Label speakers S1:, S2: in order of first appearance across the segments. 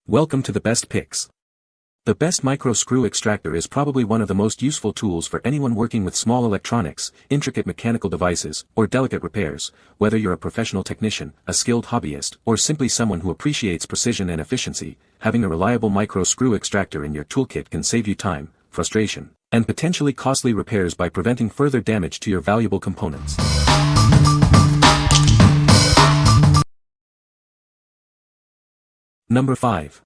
S1: Welcome to the best picks. The best micro screw extractor is probably one of the most useful tools for anyone working with small electronics, intricate mechanical devices, or delicate repairs, whether you're a professional technician, a skilled hobbyist, or simply someone who appreciates precision and efficiency. Having a reliable micro screw extractor in your toolkit can save you time, frustration, and potentially costly repairs by preventing further damage to your valuable components. Number 5.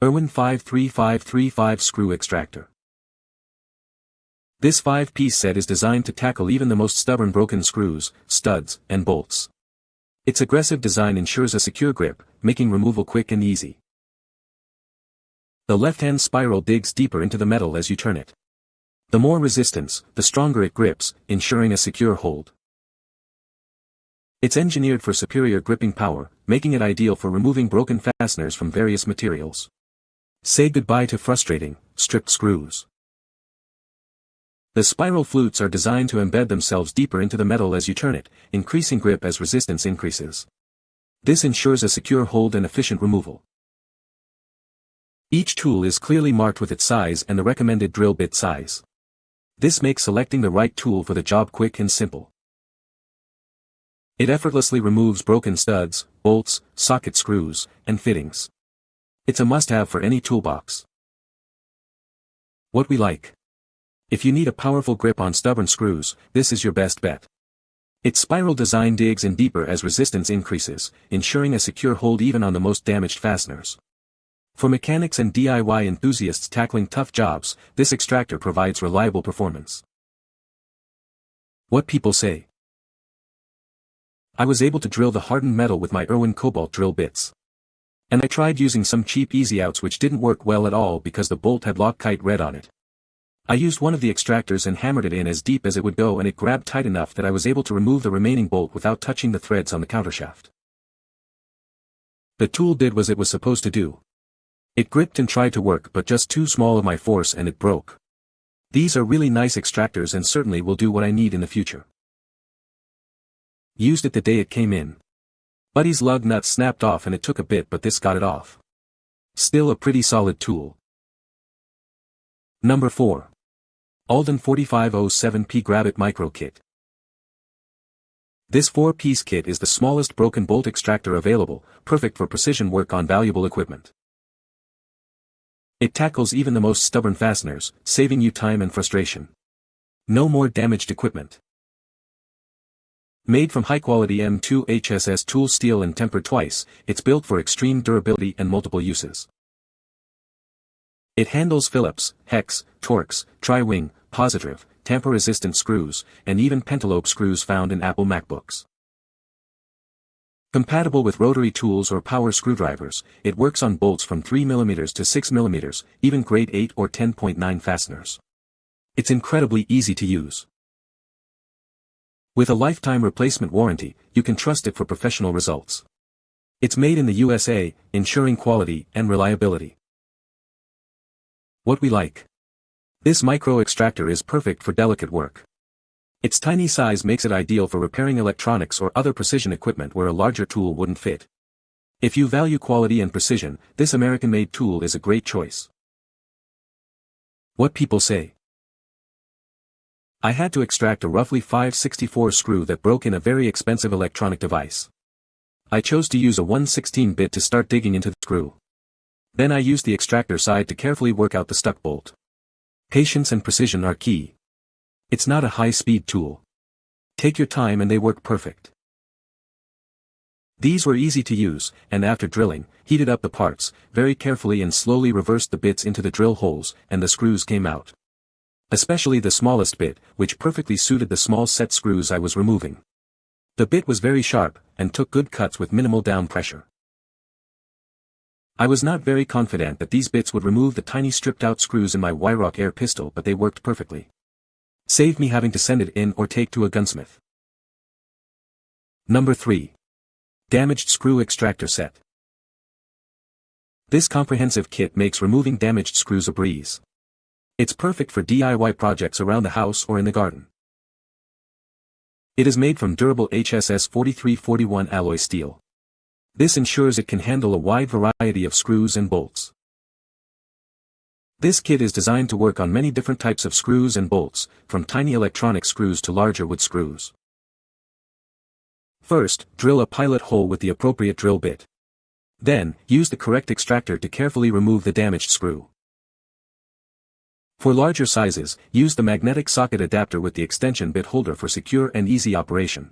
S1: IRWIN 53535 Screw Extractor. This 5-piece set is designed to tackle even the most stubborn broken screws, studs, and bolts. Its aggressive design ensures a secure grip, making removal quick and easy. The left-hand spiral digs deeper into the metal as you turn it. The more resistance, the stronger it grips, ensuring a secure hold. It's engineered for superior gripping power, making it ideal for removing broken fasteners from various materials. Say goodbye to frustrating, stripped screws. The spiral flutes are designed to embed themselves deeper into the metal as you turn it, increasing grip as resistance increases. This ensures a secure hold and efficient removal. Each tool is clearly marked with its size and the recommended drill bit size. This makes selecting the right tool for the job quick and simple. It effortlessly removes broken studs, bolts, socket screws, and fittings. It's a must-have for any toolbox. What we like. If you need a powerful grip on stubborn screws, this is your best bet. Its spiral design digs in deeper as resistance increases, ensuring a secure hold even on the most damaged fasteners. For mechanics and DIY enthusiasts tackling tough jobs, this extractor provides reliable performance. What people say. I was able to drill the hardened metal with my IRWIN cobalt drill bits. And I tried using some cheap easy outs which didn't work well at all because the bolt had Loctite red on it. I used one of the extractors and hammered it in as deep as it would go and it grabbed tight enough that I was able to remove the remaining bolt without touching the threads on the countershaft. The tool did what it was supposed to do. It gripped and tried to work but just too small of my force and it broke. These are really nice extractors and certainly will do what I need in the future. Used it the day it came in. Buddy's lug nut snapped off and it took a bit but this got it off. Still a pretty solid tool. Number 4. Alden 4507P Grabit Micro Kit. This 4-piece kit is the smallest broken bolt extractor available, perfect for precision work on valuable equipment. It tackles even the most stubborn fasteners, saving you time and frustration. No more damaged equipment. Made from high-quality M2 HSS tool steel and tempered twice, it's built for extreme durability and multiple uses. It handles Phillips, hex, Torx, tri-wing, positive, tamper-resistant screws, and even pentalobe screws found in Apple MacBooks. Compatible with rotary tools or power screwdrivers, it works on bolts from 3mm to 6mm, even grade 8 or 10.9 fasteners. It's incredibly easy to use. With a lifetime replacement warranty, you can trust it for professional results. It's made in the USA, ensuring quality and reliability. What we like. This micro extractor is perfect for delicate work. Its tiny size makes it ideal for repairing electronics or other precision equipment where a larger tool wouldn't fit. If you value quality and precision, this American-made tool is a great choice. What people say. I had to extract a roughly 5/64 screw that broke in a very expensive electronic device. I chose to use a 1/16 bit to start digging into the screw. Then I used the extractor side to carefully work out the stuck bolt. Patience and precision are key. It's not a high-speed tool. Take your time and they work perfect. These were easy to use, and after drilling, heated up the parts, very carefully and slowly reversed the bits into the drill holes, and the screws came out. Especially the smallest bit, which perfectly suited the small set screws I was removing. The bit was very sharp, and took good cuts with minimal down pressure. I was not very confident that these bits would remove the tiny stripped-out screws in my Wyrock air pistol but they worked perfectly. Saved me having to send it in or take to a gunsmith. Number 3. Damaged Screw Extractor Set. This comprehensive kit makes removing damaged screws a breeze. It's perfect for DIY projects around the house or in the garden. It is made from durable HSS 4341 alloy steel. This ensures it can handle a wide variety of screws and bolts. This kit is designed to work on many different types of screws and bolts, from tiny electronic screws to larger wood screws. First, drill a pilot hole with the appropriate drill bit. Then, use the correct extractor to carefully remove the damaged screw. For larger sizes, use the magnetic socket adapter with the extension bit holder for secure and easy operation.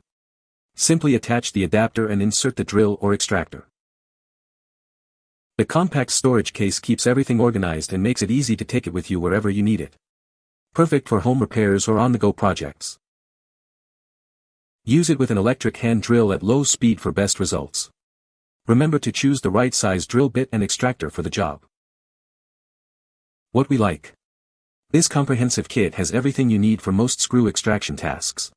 S1: Simply attach the adapter and insert the drill or extractor. The compact storage case keeps everything organized and makes it easy to take it with you wherever you need it. Perfect for home repairs or on-the-go projects. Use it with an electric hand drill at low speed for best results. Remember to choose the right size drill bit and extractor for the job. What we like. This comprehensive kit has everything you need for most screw extraction tasks.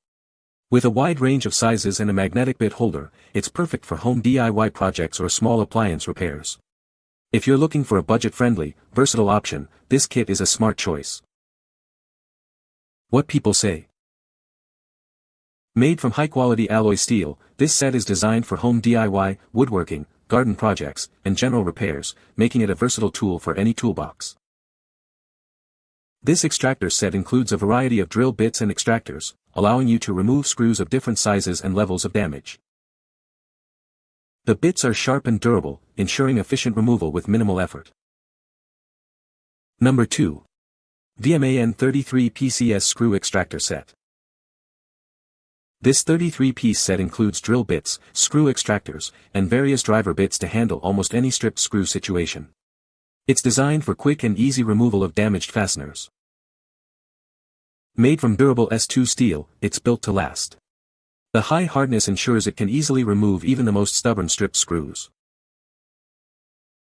S1: With a wide range of sizes and a magnetic bit holder, it's perfect for home DIY projects or small appliance repairs. If you're looking for a budget-friendly, versatile option, this kit is a smart choice. What people say. Made from high-quality alloy steel, this set is designed for home DIY, woodworking, garden projects, and general repairs, making it a versatile tool for any toolbox. This extractor set includes a variety of drill bits and extractors, allowing you to remove screws of different sizes and levels of damage. The bits are sharp and durable, ensuring efficient removal with minimal effort. Number 2. VMAN 33 PCS Screw Extractor Set. This 33-piece set includes drill bits, screw extractors, and various driver bits to handle almost any stripped screw situation. It's designed for quick and easy removal of damaged fasteners. Made from durable S2 steel, it's built to last. The high hardness ensures it can easily remove even the most stubborn stripped screws.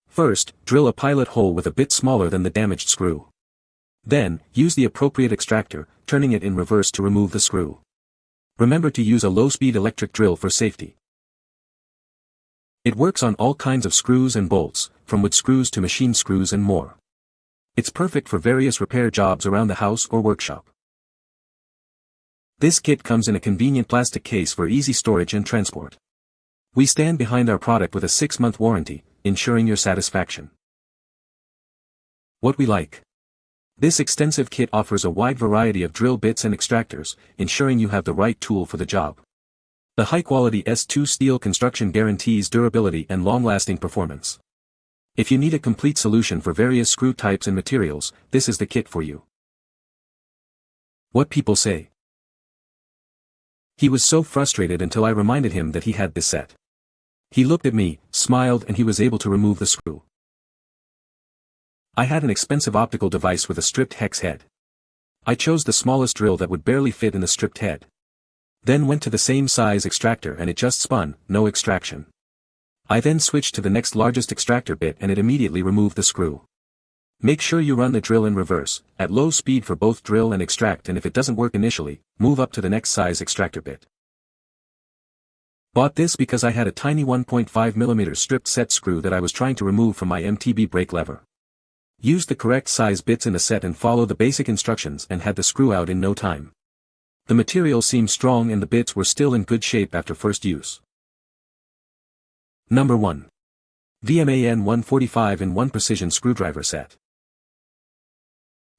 S1: First, drill a pilot hole with a bit smaller than the damaged screw. Then, use the appropriate extractor, turning it in reverse to remove the screw. Remember to use a low-speed electric drill for safety. It works on all kinds of screws and bolts, from wood screws to machine screws and more. It's perfect for various repair jobs around the house or workshop. This kit comes in a convenient plastic case for easy storage and transport. We stand behind our product with a 6-month warranty, ensuring your satisfaction. What we like. This extensive kit offers a wide variety of drill bits and extractors, ensuring you have the right tool for the job. The high-quality S2 steel construction guarantees durability and long-lasting performance. If you need a complete solution for various screw types and materials, this is the kit for you. What people say. He was so frustrated until I reminded him that he had this set. He looked at me, smiled, and he was able to remove the screw. I had an expensive optical device with a stripped hex head. I chose the smallest drill that would barely fit in the stripped head. Then went to the same size extractor and it just spun, no extraction. I then switched to the next largest extractor bit and it immediately removed the screw. Make sure you run the drill in reverse, at low speed for both drill and extract, and if it doesn't work initially, move up to the next size extractor bit. Bought this because I had a tiny 1.5mm stripped set screw that I was trying to remove from my MTB brake lever. Use the correct size bits in the set and follow the basic instructions and had the screw out in no time. The material seemed strong and the bits were still in good shape after first use. Number 1. VMAN 145-in-1 Precision Screwdriver Set.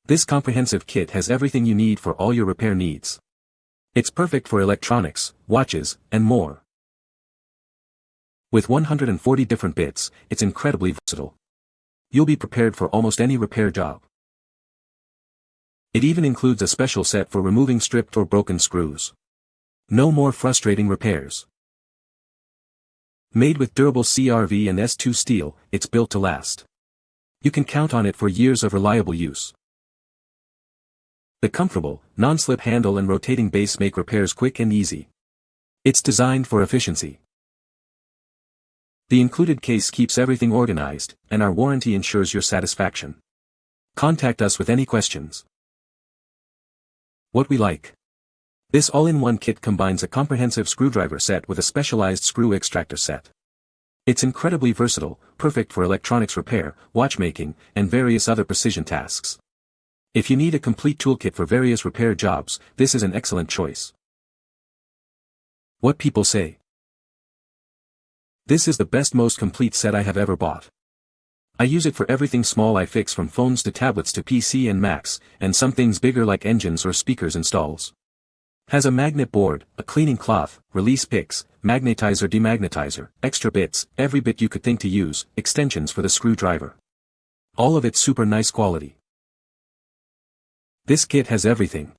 S1: This comprehensive kit has everything you need for all your repair needs. It's perfect for electronics, watches, and more. With 140 different bits, it's incredibly versatile. You'll be prepared for almost any repair job. It even includes a special set for removing stripped or broken screws. No more frustrating repairs. Made with durable CRV and S2 steel, it's built to last. You can count on it for years of reliable use. The comfortable, non-slip handle and rotating base make repairs quick and easy. It's designed for efficiency. The included case keeps everything organized, and our warranty ensures your satisfaction. Contact us with any questions. What we like. This all-in-one kit combines a comprehensive screwdriver set with a specialized screw extractor set. It's incredibly versatile, perfect for electronics repair, watchmaking, and various other precision tasks. If you need a complete toolkit for various repair jobs, this is an excellent choice. What people say. This is the best most complete set I have ever bought. I use it for everything small I fix from phones to tablets to PC and Macs, and some things bigger like engines or speakers installs. Has a magnet board, a cleaning cloth, release picks, magnetizer demagnetizer, extra bits, every bit you could think to use, extensions for the screwdriver. All of it super nice quality. This kit has everything.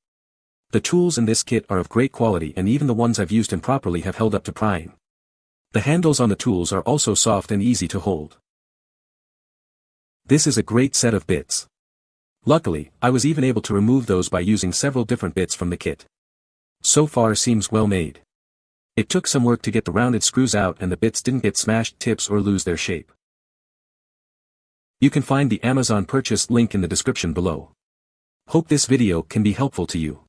S1: The tools in this kit are of great quality and even the ones I've used improperly have held up to prying. The handles on the tools are also soft and easy to hold. This is a great set of bits. Luckily, I was even able to remove those by using several different bits from the kit. So far seems well made. It took some work to get the rounded screws out and the bits didn't get smashed tips or lose their shape. You can find the Amazon purchase link in the description below. Hope this video can be helpful to you.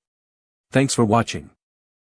S1: Thanks for watching.